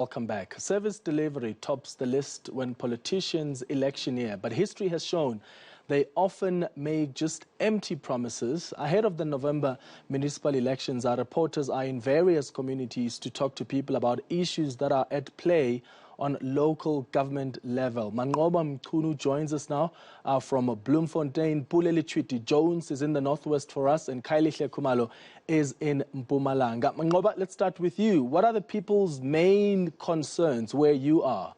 Welcome back. Service delivery tops the list when politicians electioneer, but history has shown they often make just empty promises. Ahead of the November municipal elections, our reporters are in various communities to talk to people about issues that are at play on local government level. Manqoba Mchunu joins us now from Bloemfontein. Pule Letshwiti-Jones is in the northwest for us, and Khayelihle Khumalo is in Mpumalanga. Manqoba, let's start with you. What are the people's main concerns where you are?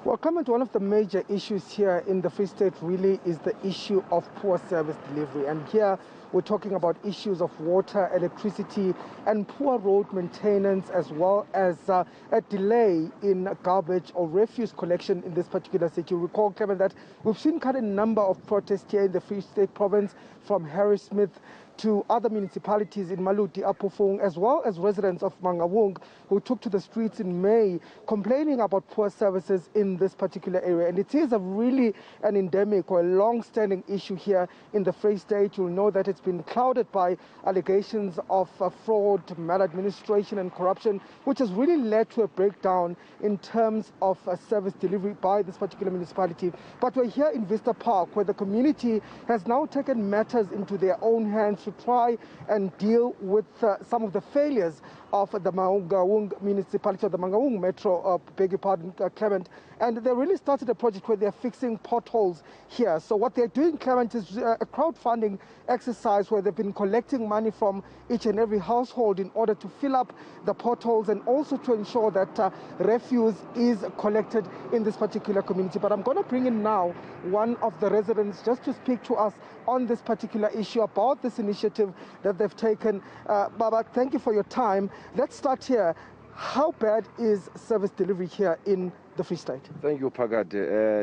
Well, Clement, one of the major issues here in the Free State really is the issue of poor service delivery. And here we're talking about issues of water, electricity, and poor road maintenance, as well as a delay in garbage or refuse collection in this particular city. You recall, Clement, that we've seen quite a number of protests here in the Free State province, from Harrismith to other municipalities in Maluti, Apofong, as well as residents of Mangaung who took to the streets in May complaining about poor services in this particular area. And it is really an endemic or a long-standing issue here in the Free State. You'll know that it's been clouded by allegations of fraud, maladministration and corruption, which has really led to a breakdown in terms of service delivery by this particular municipality. But we're here in Vista Park, where the community has now taken matters into their own hands to try and deal with some of the failures of the Mangaung municipality, or the Mangaung Metro, beg your pardon, Clement. And they really started a project where they're fixing potholes here. So what they're doing, Clement, is a crowdfunding exercise where they've been collecting money from each and every household in order to fill up the potholes and also to ensure that refuse is collected in this particular community. But I'm going to bring in now one of the residents just to speak to us on this particular issue about this initiative that they've taken. Baba, thank you for your time. Let's start here. How bad is service delivery here in the Free State? Thank you, Pagad.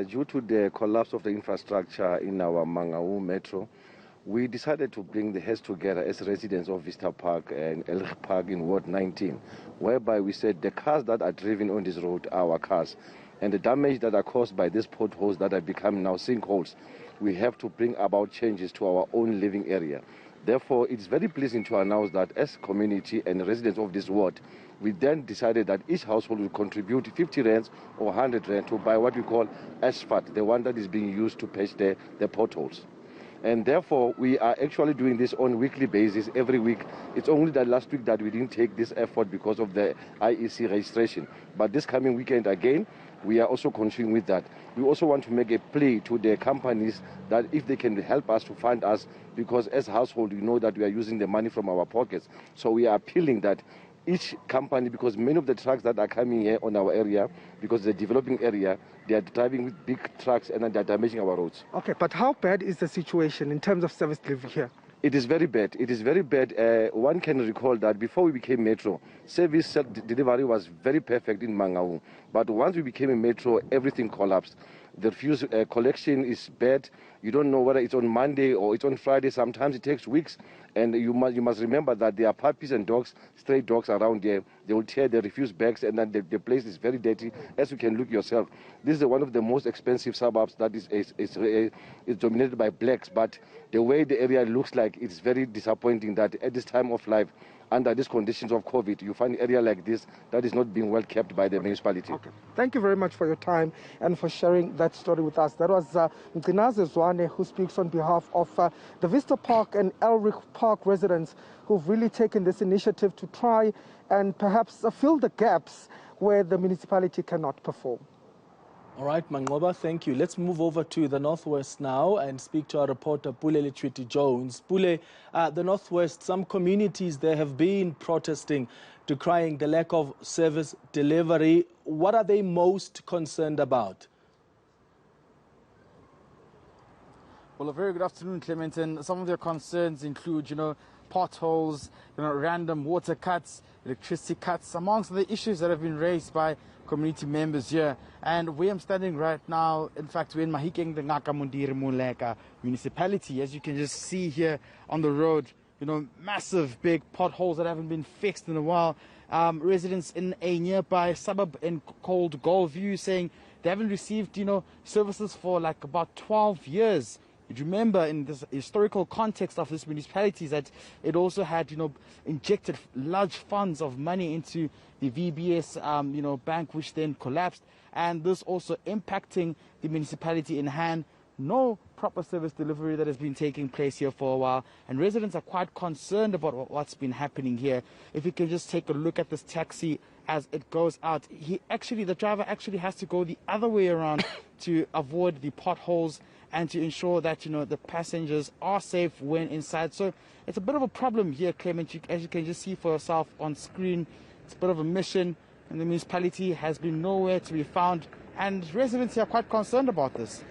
Due to the collapse of the infrastructure in our Mangaung Metro, we decided to bring the heads together as residents of Vista Park and Khayelihle Park in Ward 19, whereby we said the cars that are driven on this road are our cars, and the damage that are caused by these potholes that are becoming now sinkholes, we have to bring about changes to our own living area. Therefore, it's very pleasing to announce that as community and residents of this ward, we then decided that each household will contribute 50 rands or 100 rand to buy what we call asphalt, the one that is being used to patch the potholes. And therefore, we are actually doing this on a weekly basis, every week. It's only that last week that we didn't take this effort because of the IEC registration. But this coming weekend again, we are also continuing with that. We also want to make a plea to the companies that if they can help us to fund us, because as a household, we know that we are using the money from our pockets. So we are appealing that each company, because many of the trucks that are coming here on our area, because the developing area, they are driving with big trucks and they are damaging our roads. Okay, but how bad is the situation in terms of service delivery here? It is very bad. It is very bad. One can recall that before we became Metro, service delivery was very perfect in Mangaung. But once we became a Metro, everything collapsed. The refuse collection is bad. You don't know whether it's on Monday or it's on Friday. Sometimes it takes weeks. And you must remember that there are puppies and dogs, stray dogs around there. They will tear the refuse bags, and then the place is very dirty, as you can look yourself. This is one of the most expensive suburbs that is dominated by blacks. But the way the area looks like, it's very disappointing that at this time of life, under these conditions of COVID, you find an area like this that is not being well kept by the municipality. Okay. Thank you very much for your time and for sharing that story with us. That was Mgcinaze Zwane, who speaks on behalf of the Vista Park and Elric Park residents who've really taken this initiative to try and perhaps fill the gaps where the municipality cannot perform. All right, Manqoba, thank you. Let's move over to the Northwest now and speak to our reporter, Pule Letshwiti-Jones. Pule, the Northwest, some communities there have been protesting, decrying the lack of service delivery. What are they most concerned about? Well, a very good afternoon, Clement. And some of their concerns include, potholes, random water cuts, electricity cuts, amongst the issues that have been raised by community members here. And where I'm standing right now, in fact, we're in Mahikeng, the Ngakamundiri Muleka municipality. As you can just see here on the road, massive big potholes that haven't been fixed in a while. Residents in a nearby suburb called Goldview saying they haven't received, services for like about 12 years. You remember in this historical context of this municipality is that it also had, injected large funds of money into the VBS, bank, which then collapsed, and this also impacting the municipality in hand. No proper service delivery that has been taking place here for a while, and residents are quite concerned about what's been happening here. If you can just take a look at this taxi as it goes out, the driver actually has to go the other way around to avoid the potholes and to ensure that the passengers are safe when inside. So it's a bit of a problem here, Clement. As you can just see for yourself on screen, it's a bit of a mission, and the municipality has been nowhere to be found, and residents here are quite concerned about this.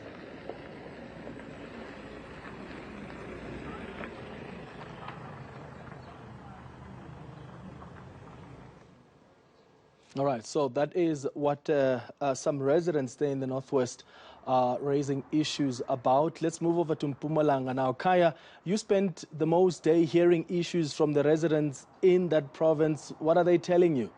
All right, so that is what some residents there in the northwest are raising issues about. Let's move over to Mpumalanga now. Khaya, you spent the most day hearing issues from the residents in that province. What are they telling you?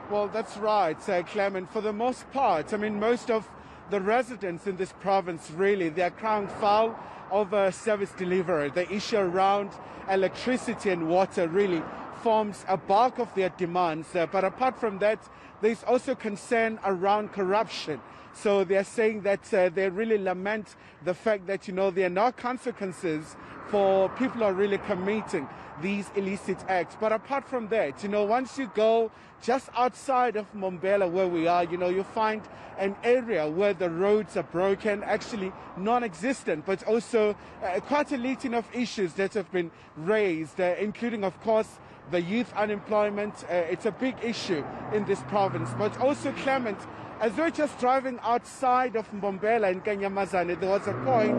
Well, that's right, Clement. For the most part, most of the residents in this province, really, they're crying foul over service delivery. The issue around electricity and water really forms a bulk of their demands. But apart from that, there's also concern around corruption. So they're saying that they really lament the fact that, there are no consequences for people who are really committing these illicit acts. But apart from that, once you go just outside of Mbombela where we are, you find an area where the roads are broken, actually non-existent, but also quite a litany of issues that have been raised, including, of course, the youth unemployment. It's a big issue in this province. But also, Clement, as we're just driving outside of Mbombela in Kanyamazane, there was a point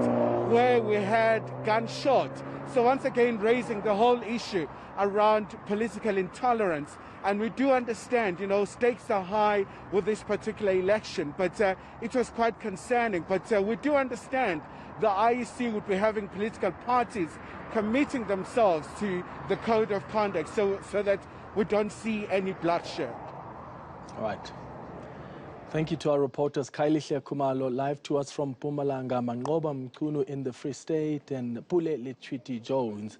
where we had gunshot. So once again, raising the whole issue around political intolerance. And we do understand, stakes are high with this particular election, but it was quite concerning. But we do understand the IEC would be having political parties committing themselves to the code of conduct so that we don't see any bloodshed. All right. Thank you to our reporters, Khayelihle Khumalo, live to us from Mpumalanga, Manqoba Mchunu in the Free State, and Pule Letshwiti-Jones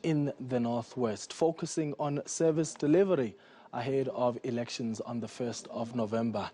in the Northwest, focusing on service delivery ahead of elections on the 1st of November.